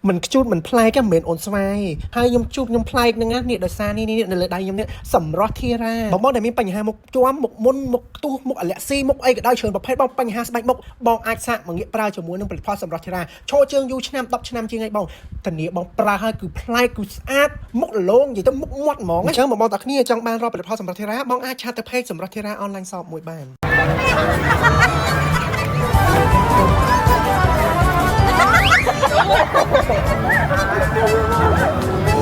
มันจูดมันพลายก็เหม็นอ่อนสวายให้ยมจูดยมพลายนึงนะเนี่ยโดยซานี่ในเลยได้ยมเนี่ยสำรอดที่ราบอกได้มีปัญหาหมกจ้วมหมกมุนหมกตู้หมกอะไรซีหมกไอ้ก็ได้เชิญประเภทบ้องปัญหาสบายหมกบ้องอาจสะบางอย่างปลาจมูกนึงผลิตภัณฑ์สำรอดที่ราโชว์เชิงยูชนำตบชนำจริงไงบ้องแต่เนี่ยบ้องปลาให้คือพลายคือสะอาดหมกโล่งอย่างต้องหมกมดหมองเชิงบ้องตะขี้จังบ้านรอผลิตภัณฑ์สำรอดที่ราบ้องอาชาตะเพศสำรอดที่ราออนไลน์สอบมวยบ้าน Hãy subscribe cho kênh Ghiền Mì Gõ để không bỏ lỡ